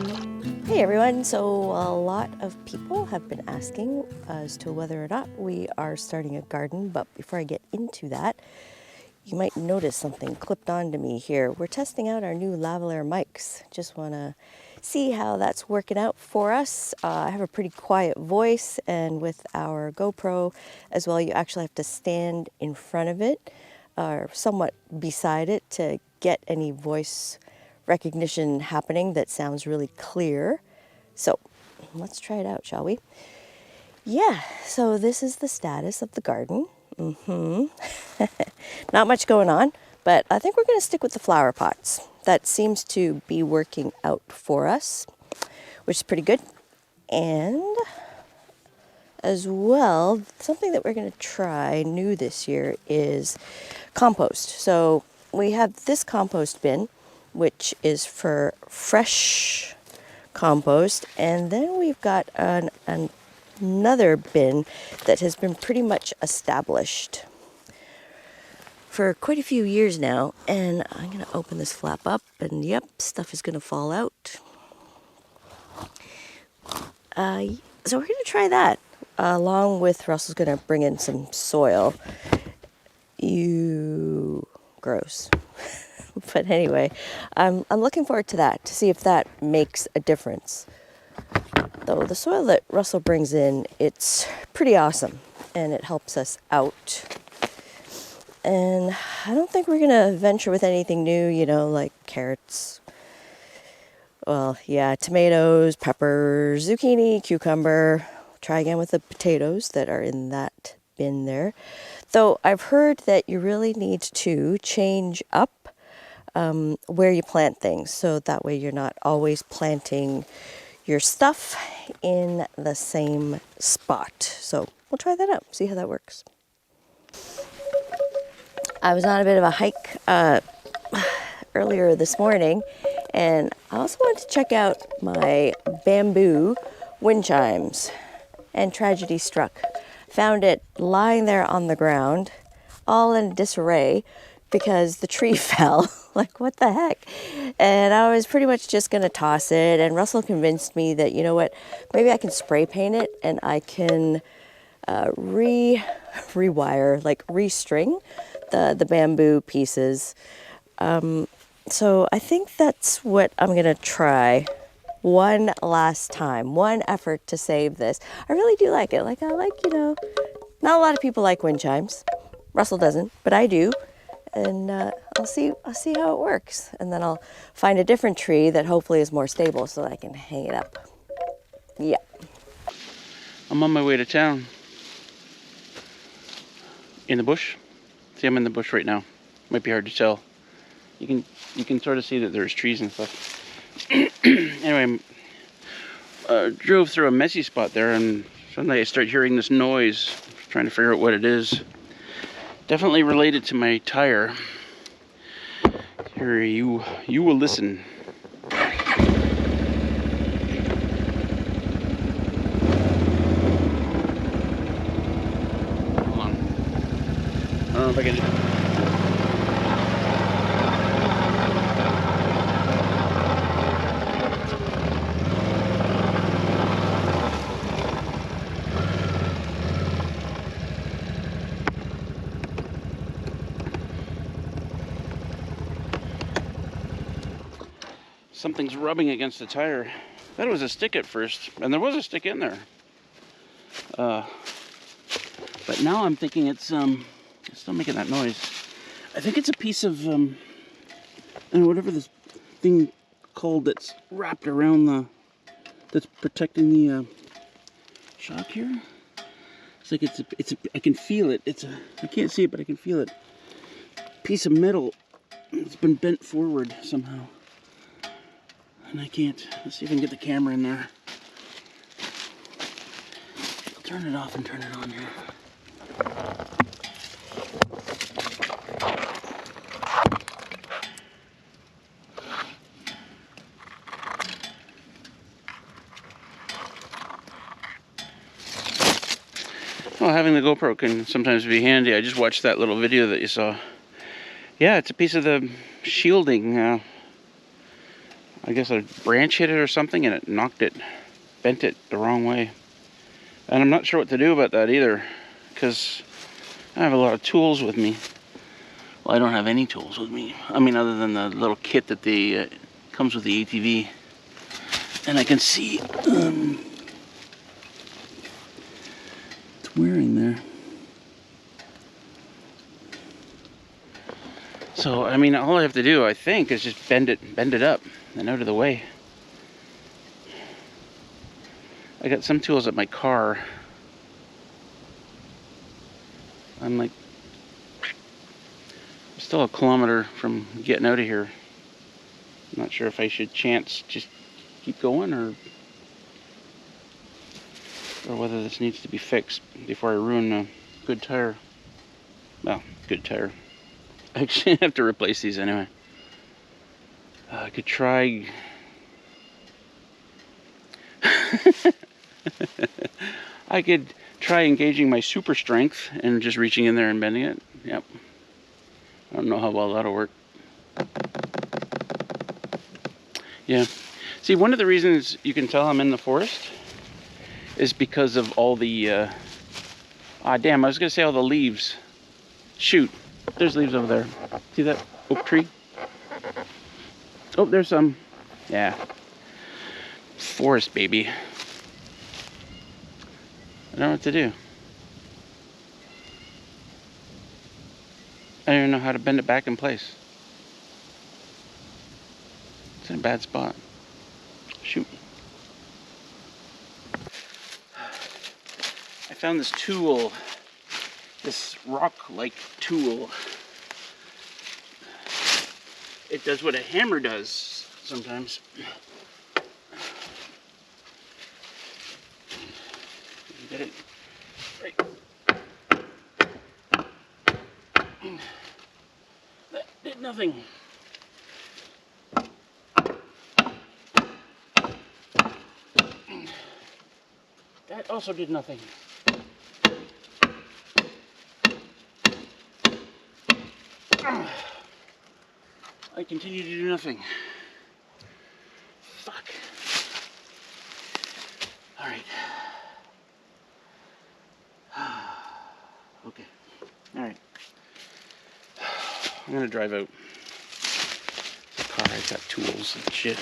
Hey everyone, so a lot of people have been asking as to whether or not we are starting a garden, but before I get into that, you might notice something clipped onto me here. We're testing out our new lavalier mics. Just want to see how that's working out for us. I have a pretty quiet voice, and with our GoPro as well, you actually have to stand in front of it or somewhat beside it to get any voice recognition happening that sounds really clear. So let's try it out, shall we? Yeah, so this is the status of the garden. Not much going on, but I think we're going to stick with the flower pots. That seems to be working out for us, which is pretty good. And as well, something that we're going to try new this year is compost. So we have this compost bin, which is for fresh compost, and then we've got another bin that has been pretty much established for quite a few years now. And I'm going to open this flap up, and yep, stuff is going to fall out. So we're going to try that, along with Russell's going to bring in some soil. Gross. But anyway, I'm looking forward to that, to see if that makes a difference. Though the soil that Russell brings in, it's pretty awesome, and it helps us out. And I don't think we're going to venture with anything new, like carrots. Well, yeah, tomatoes, peppers, zucchini, cucumber. Try again with the potatoes that are in that bin there. Though I've heard that you really need to change up where you plant things, so that way you're not always planting your stuff in the same spot. So we'll try that out, see how that works. I was on a bit of a hike earlier this morning, and I also wanted to check out my bamboo wind chimes, and tragedy struck. Found it lying there on the ground, all in disarray, because the tree fell. Like, what the heck? And I was pretty much just going to toss it, and Russell convinced me that, you know what, maybe I can spray paint it, and I can rewire, like restring the bamboo pieces. So I think that's what I'm going to try one last time, one effort to save this. I really do like it. Like, I like, not a lot of people like wind chimes. Russell doesn't, but I do. And I'll see how it works. And then I'll find a different tree that hopefully is more stable so that I can hang it up. Yeah. I'm on my way to town. In the bush. See, I'm in the bush right now. Might be hard to tell. You can sort of see that there's trees and stuff. Anyway, drove through a messy spot there, and suddenly I start hearing this noise, trying to figure out what it is. Definitely related to my tire. Here, you will listen. Hold on. I don't know if I can. Something's rubbing against the tire. I thought it was a stick at first, and there was a stick in there. But now I'm thinking it's still making that noise. I think it's a piece of whatever this thing called that's wrapped around that's protecting the shock here. It's like I can feel it. I can't see it, but I can feel it. Piece of metal. It's been bent forward somehow. And I can't. Let's see if I can get the camera in there. I'll turn it off and turn it on here. Well, having the GoPro can sometimes be handy. I just watched that little video that you saw. Yeah, it's a piece of the shielding. I guess a branch hit it or something and it knocked it, bent it the wrong way. And I'm not sure what to do about that either, because I have a lot of tools with me. Well, I don't have any tools with me. I mean, other than the little kit that comes with the ATV. And I can see it's wearing there. So, I mean, all I have to do, I think, is just bend it up and out of the way. I got some tools at my car. I'm like still a kilometer from getting out of here. I'm not sure if I should just keep going or whether this needs to be fixed before I ruin a good tire. Well, good tire. I actually have to replace these anyway. I could try. I could try engaging my super strength and just reaching in there and bending it. Yep. I don't know how well that'll work. Yeah. See, one of the reasons you can tell I'm in the forest is because of all the, damn, I was going to say all the leaves. Shoot, there's leaves over there. See that oak tree? Oh, there's some. Yeah. Forest, baby. I don't know what to do. I don't even know how to bend it back in place. It's in a bad spot. Shoot. I found this tool. This rock-like tool. It does what a hammer does sometimes. Get it right. That did nothing. That also did nothing. I continue to do nothing. Fuck. All right. Okay. All right. I'm gonna drive out. The car, I've got tools and shit.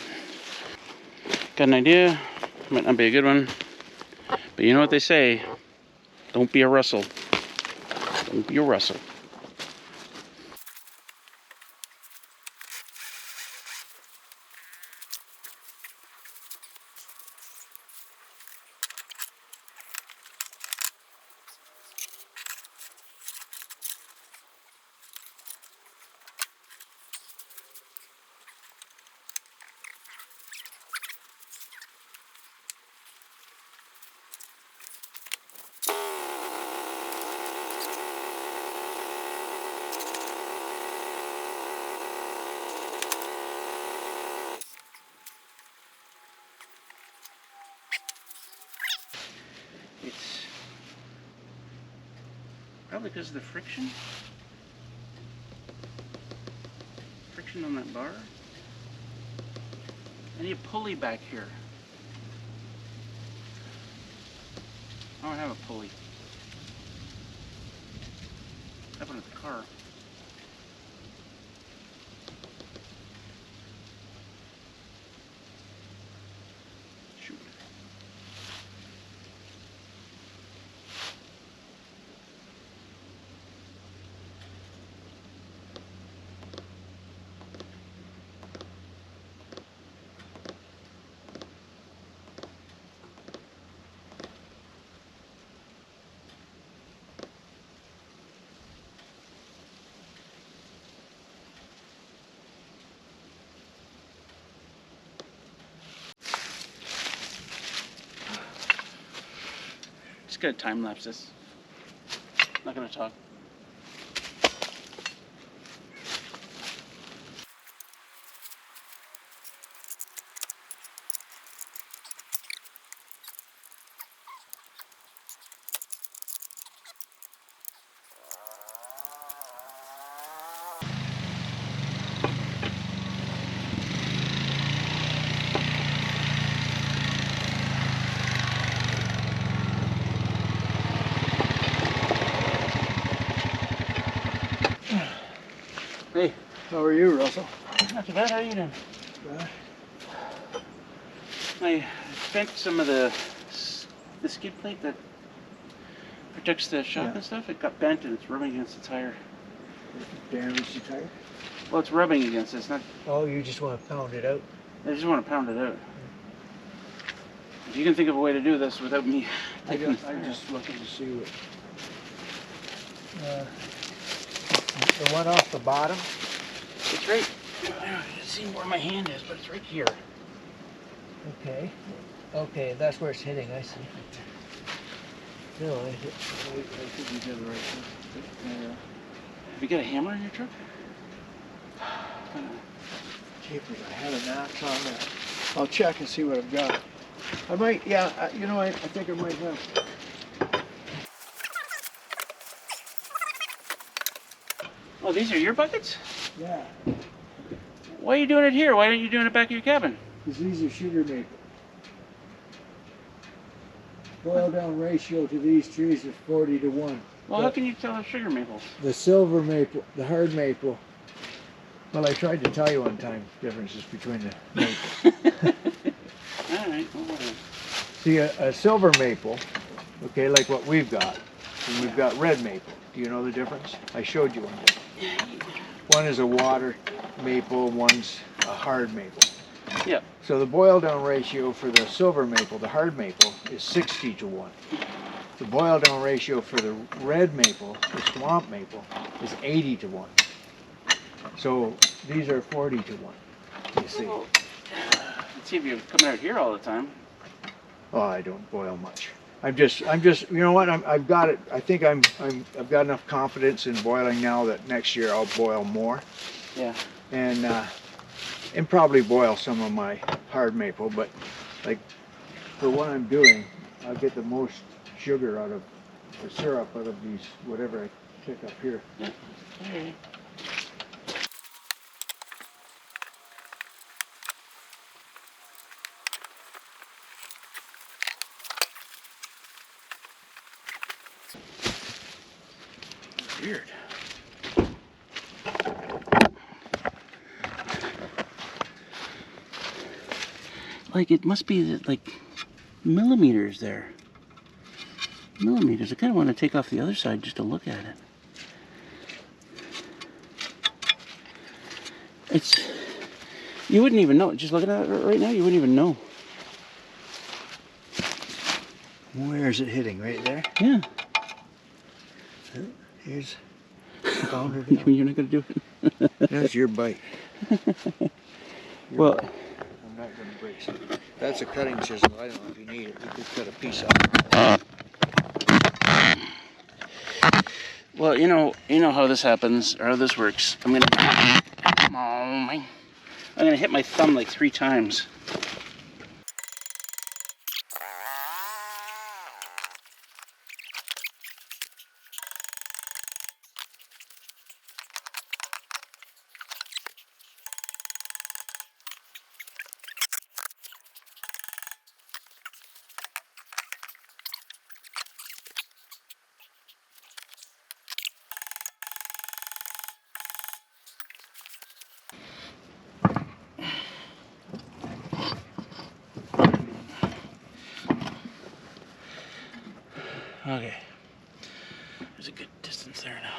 Got an idea. Might not be a good one. But you know what they say. Don't be a Russell. Don't be a Russell. It's probably because of the friction. Friction on that bar. I need a pulley back here. I don't have a pulley. What happened to the car? Shoot. Just gonna time lapse this. Not gonna talk. How are you, Russell? Not too bad. How are you doing? Good. I bent some of the skid plate that protects the shock Yeah. and stuff. It got bent and it's rubbing against the tire. Damaged the tire? Well, it's rubbing against it. It's not. Oh, you just want to pound it out? I just want to pound it out. If you can think of a way to do this without me taking the tire I'm just out. looking to see what... the one off the bottom? It's right. I don't know if you can see where my hand is, but it's right here. Okay. Okay, that's where it's hitting, I see. No, I think you did the right thing. Yeah. Have you got a hammer in your truck? Jeepers, I had an axe on there. I'll check and see what I've got. I might, yeah, you know, I think I might have. Oh, these are your buckets? Yeah, Why are you doing it here? Why aren't you doing it back of your cabin? because these are sugar maple. Boil down ratio to these trees is 40-1. Well, how can you tell they're sugar maples? The silver maple, the hard maple. Well, I tried to tell you one time differences between the maples. All right, well, whatever. See, a silver maple, okay, like what we've got, and we've got red maple. Do you know the difference? I showed you one day. One is a water maple, one's a hard maple. Yeah. So the boil down ratio for the silver maple, the hard maple, is 60-1. The boil down ratio for the red maple, the swamp maple, is 80-1. So these are 40-1. You see? Well, let's see if you're coming out here all the time. Oh, I don't boil much. I'm just, you know what? I've got it. I think I've got enough confidence in boiling now that next year I'll boil more. Yeah. And probably boil some of my hard maple, but like for what I'm doing, I'll get the most sugar out of the syrup out of these whatever I pick up here. Yeah. Okay. Weird. Like it must be like millimeters there. Millimeters. I kind of want to take off the other side just to look at it. It's. You wouldn't even know. Just looking at it right now, you wouldn't even know. Where is it hitting? Right there? Yeah. Here's pounded out. You're not going to do it. That's your bite. Well, I'm not going to break it. That's a cutting chisel. I don't know if you need it. You could cut a piece off. well, you know how this happens or how this works. I'm gonna hit my thumb like 3 times. Okay. There's a good distance there now.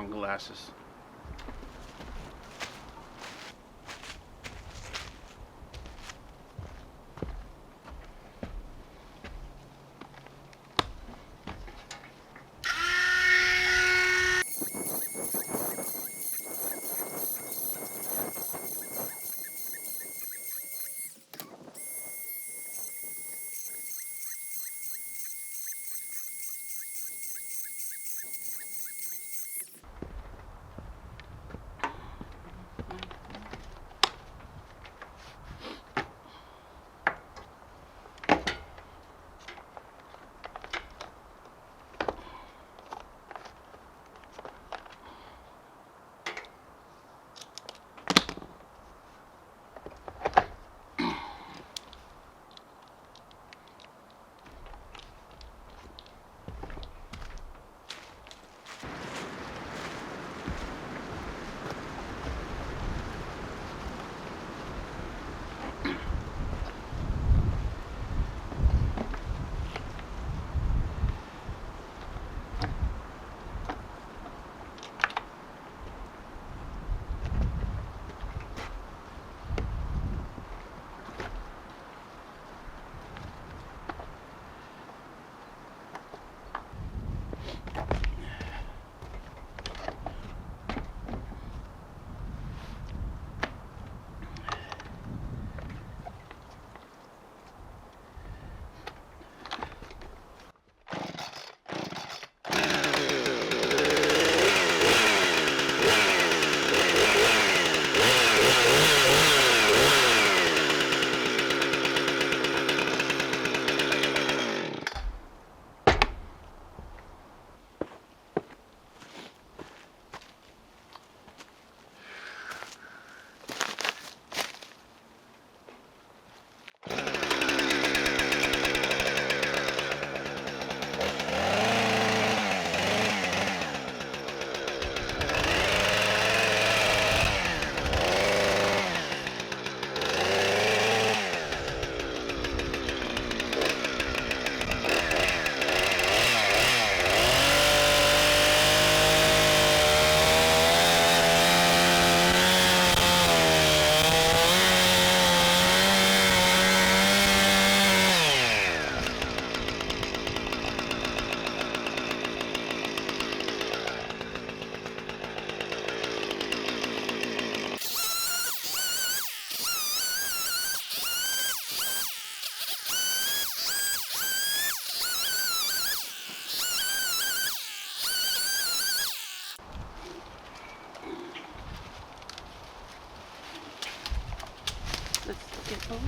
wrong glasses.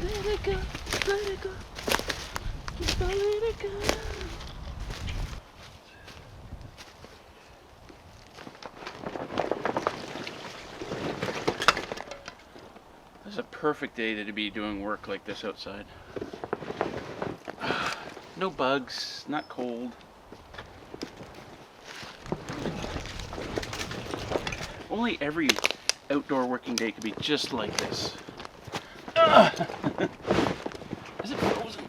Let it go, let it go, let it go. This is a perfect day to be doing work like this outside. No bugs, not cold. Only every outdoor working day could be just like this. Is it frozen?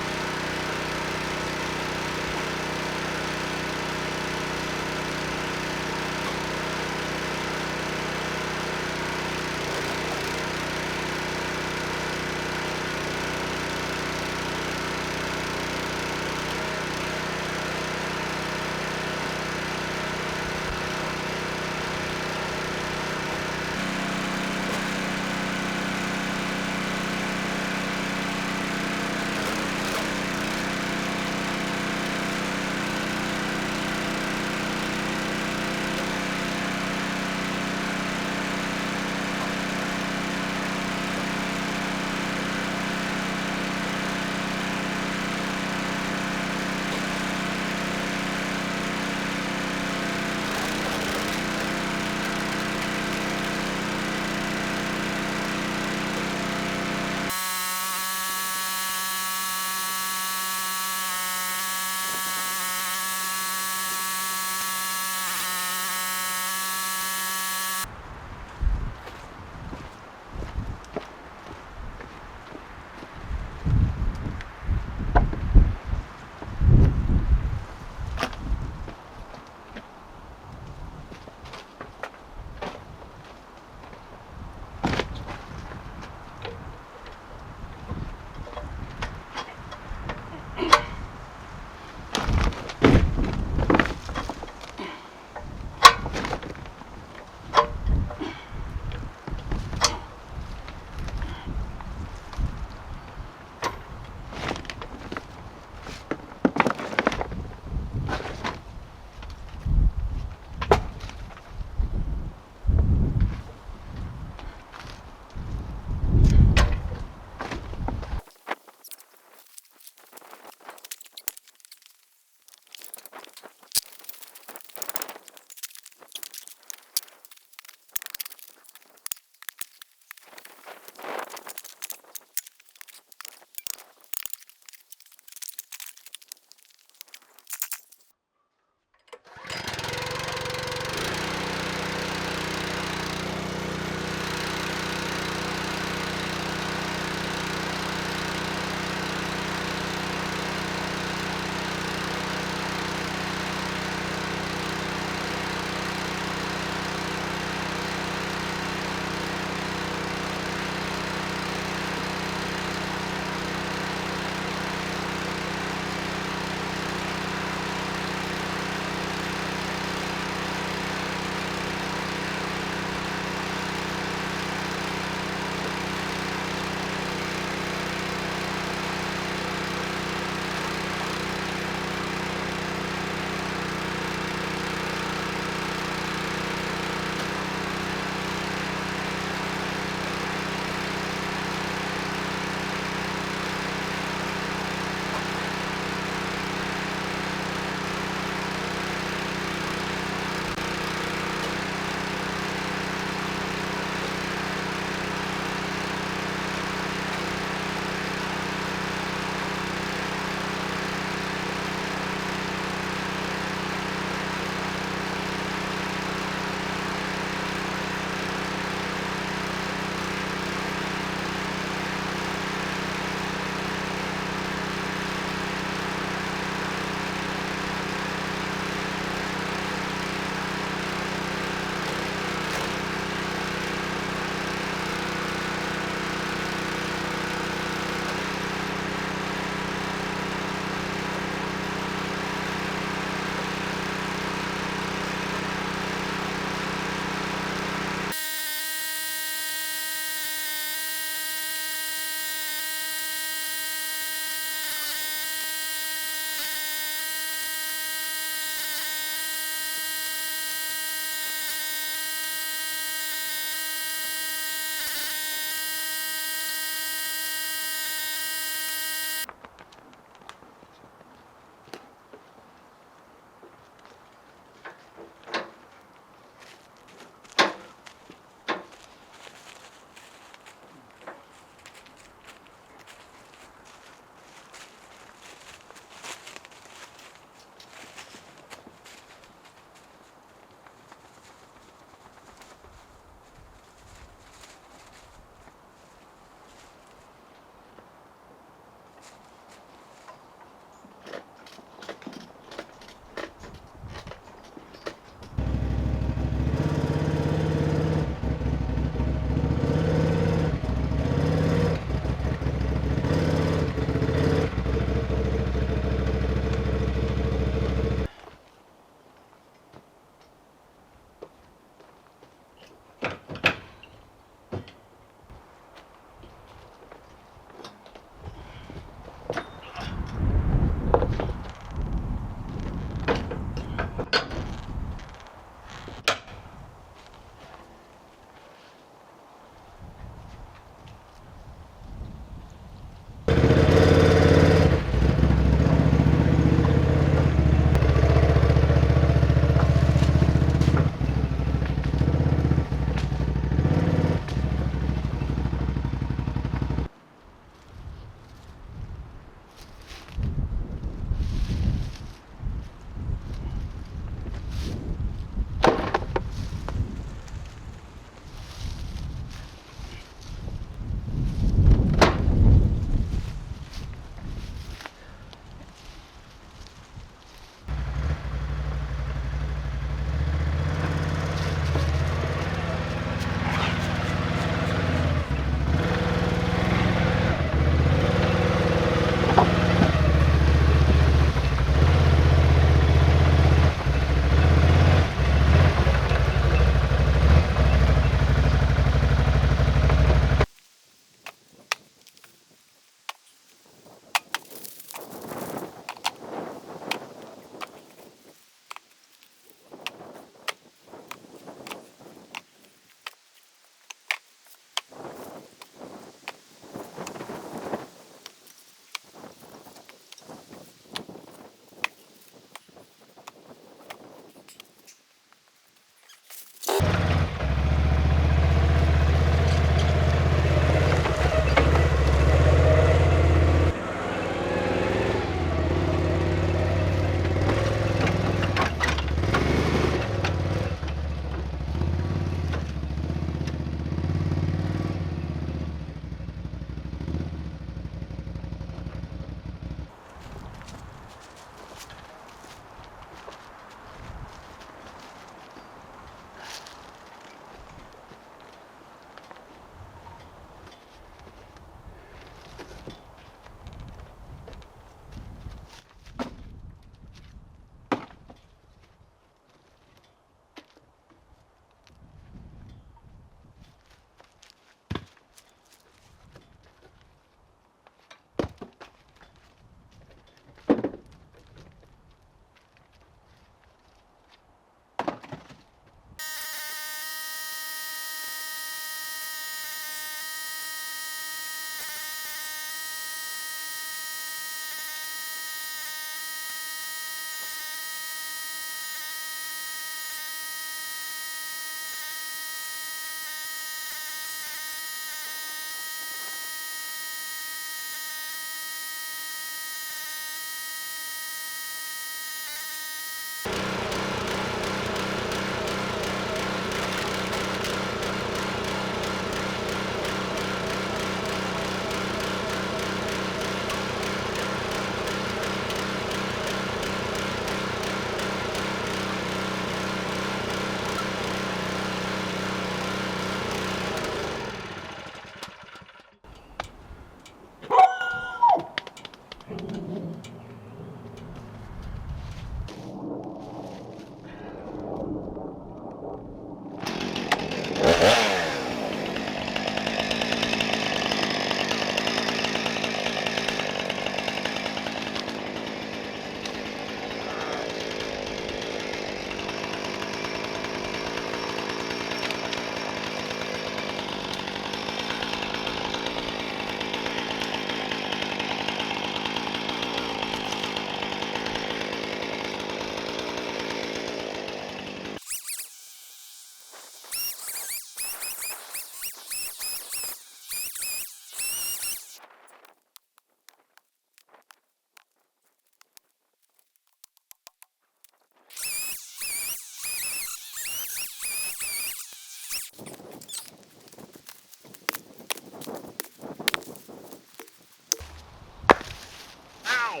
Ow!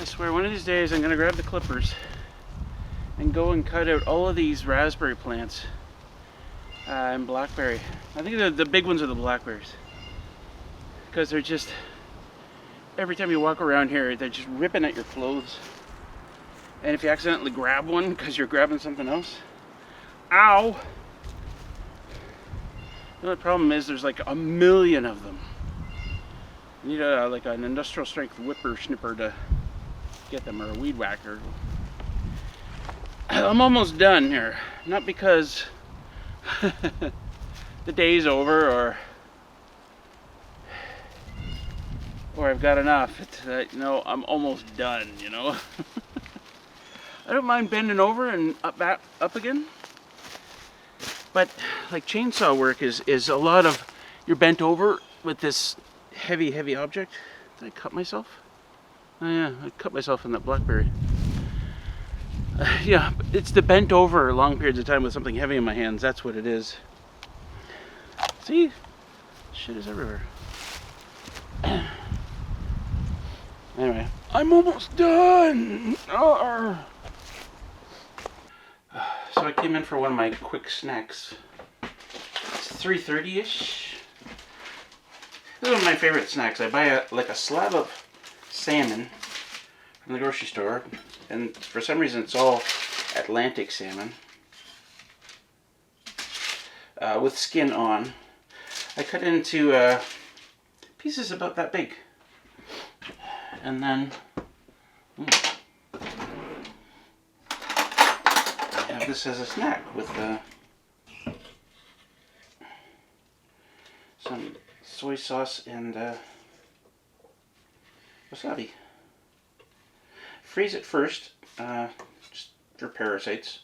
I swear, one of these days I'm gonna grab the clippers and go and cut out all of these raspberry plants and blackberry. I think the big ones are the blackberries, because they're just, every time you walk around here, they're just ripping at your clothes. And if you accidentally grab one because you're grabbing something else, ow! The only problem is there's like a million of them. You need like an industrial strength whipper snipper to get them, or a weed whacker. I'm almost done here. Not because the day's over or I've got enough. It's no, I'm almost done, you know. I don't mind bending over and up again. But like chainsaw work is a lot of, you're bent over with this heavy object. Did I cut myself? Oh yeah, I cut myself in that blackberry. Yeah, it's the bent over long periods of time with something heavy in my hands. That's what it is. See? Shit is everywhere. Anyway, I'm almost done. Arr. So I came in for one of my quick snacks. It's 3:30ish. This is one of my favorite snacks. I buy like a slab of salmon from the grocery store, and for some reason it's all Atlantic salmon with skin on. I cut into pieces about that big, and then I have this as a snack with some soy sauce and wasabi. Freeze it first, just for parasites.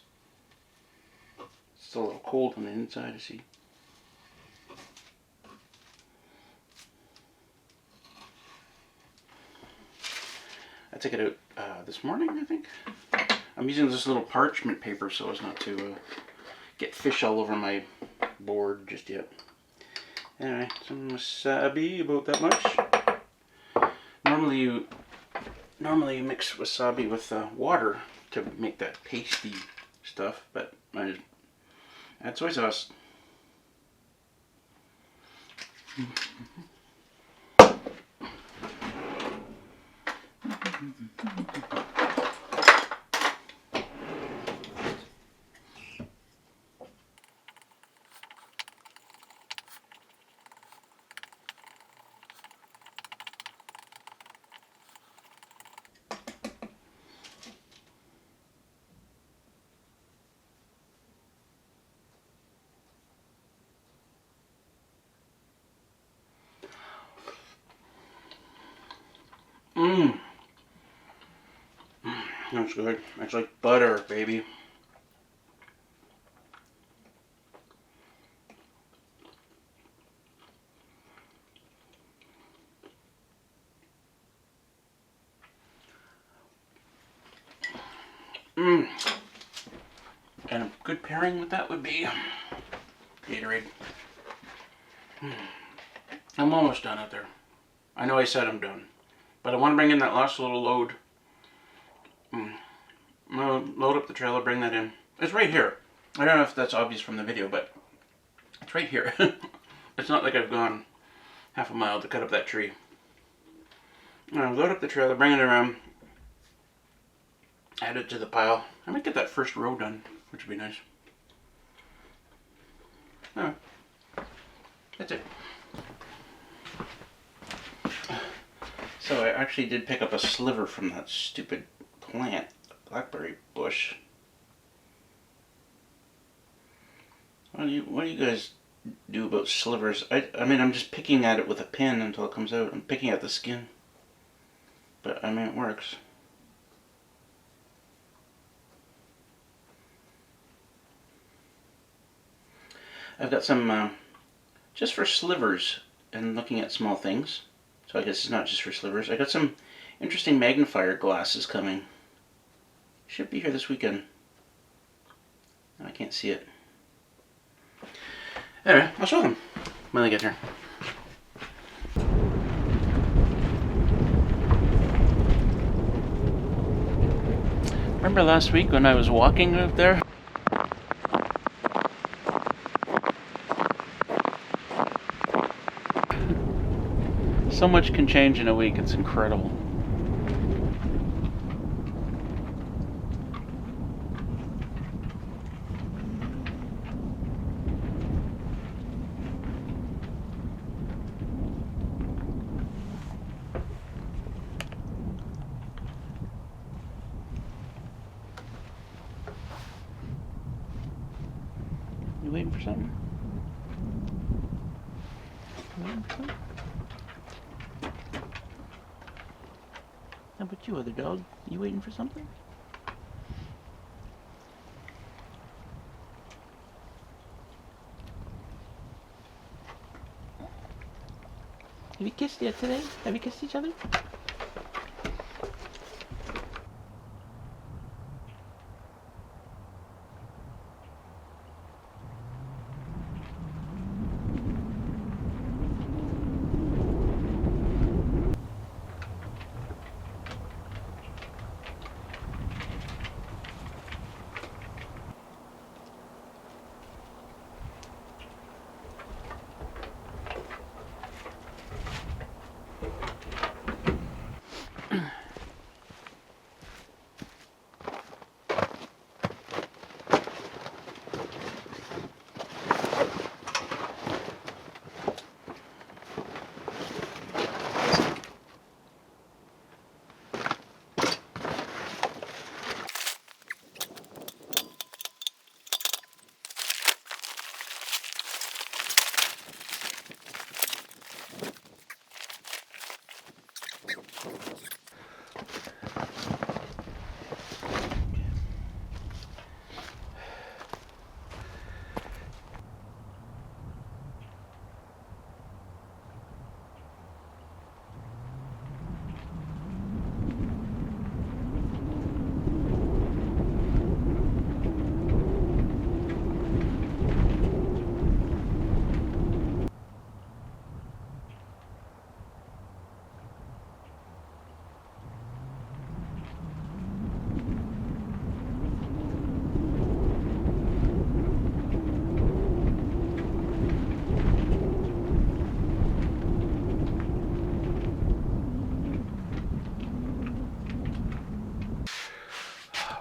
It's still a little cold on the inside, I see. I took it out this morning, I think. I'm using this little parchment paper so as not to get fish all over my board just yet. Anyway, some wasabi, about that much. Normally you mix wasabi with water to make that pasty stuff, but I just add soy sauce. That's good. It's like butter, baby. And a good pairing with that would be Gatorade. I'm almost done out there. I know I said I'm done, but I want to bring in that last little load. I'm gonna load up the trailer, bring that in. It's right here. I don't know if that's obvious from the video, but it's right here. It's not like I've gone half a mile to cut up that tree. Load up the trailer, bring it around, add it to the pile. I might get that first row done, which would be nice. Alright, that's it. So I actually did pick up a sliver from that stupid plant, blackberry bush. What do you guys do about slivers? I mean, I'm just picking at it with a pin until it comes out. I'm picking at the skin. But, I mean, it works. I've got some just for slivers and looking at small things. So I guess it's not just for slivers. I got some interesting magnifier glasses coming. Should be here this weekend. I can't see it. Anyway, I'll show them when they get here. Remember last week when I was walking out there? So much can change in a week, it's incredible. You waiting for something? You waiting for something? How about you, other dog? You waiting for something? Have you kissed yet today? Have you kissed each other?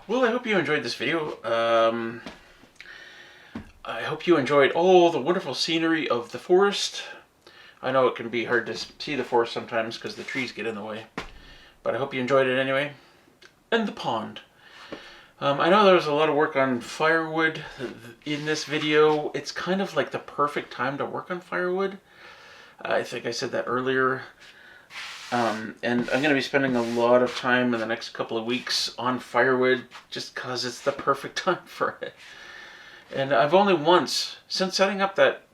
Well, I hope you enjoyed this video. I hope you enjoyed all the wonderful scenery of the forest. I know it can be hard to see the forest sometimes because the trees get in the way. But I hope you enjoyed it anyway. And the pond. I know there was a lot of work on firewood in this video. It's kind of like the perfect time to work on firewood. I think I said that earlier. And I'm going to be spending a lot of time in the next couple of weeks on firewood just because it's the perfect time for it. And I've only once, since setting up that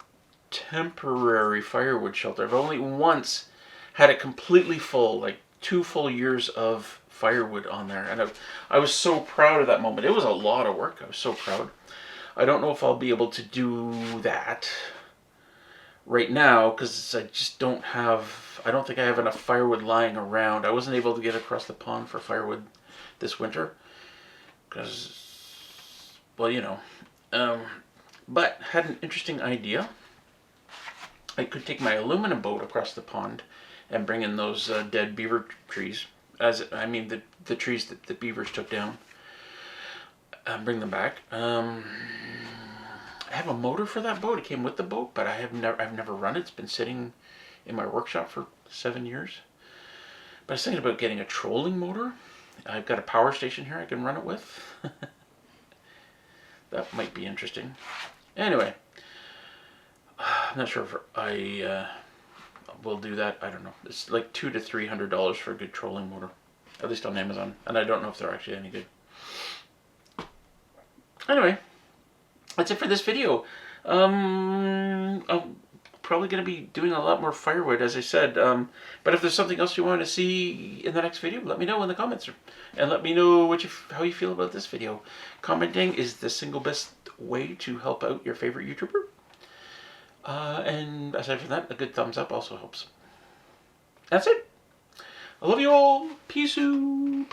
temporary firewood shelter, I've only once had it completely full, like 2 full years of firewood on there. And I was so proud of that moment. It was a lot of work. I was so proud. I don't know if I'll be able to do that right now because I just don't have, I don't think I have enough firewood lying around. I wasn't able to get across the pond for firewood this winter because, well, you know, but had an interesting idea. I could take my aluminum boat across the pond and bring in those dead beaver trees, the trees that the beavers took down, and bring them back. I have a motor for that boat. It came with the boat, but I've never run it. It's been sitting in my workshop for 7 years. But I was thinking about getting a trolling motor. I've got a power station here I can run it with. That might be interesting. Anyway, I'm not sure if I will do that. I don't know. It's like $200 to $300 for a good trolling motor, at least on Amazon, and I don't know if they're actually any good. Anyway, that's it for this video. I'm probably going to be doing a lot more firewood, as I said. But if there's something else you want to see in the next video, let me know in the comments, and let me know how you feel about this video. Commenting is the single best way to help out your favorite YouTuber. And aside from that, a good thumbs up also helps. That's it. I love you all. Peace out.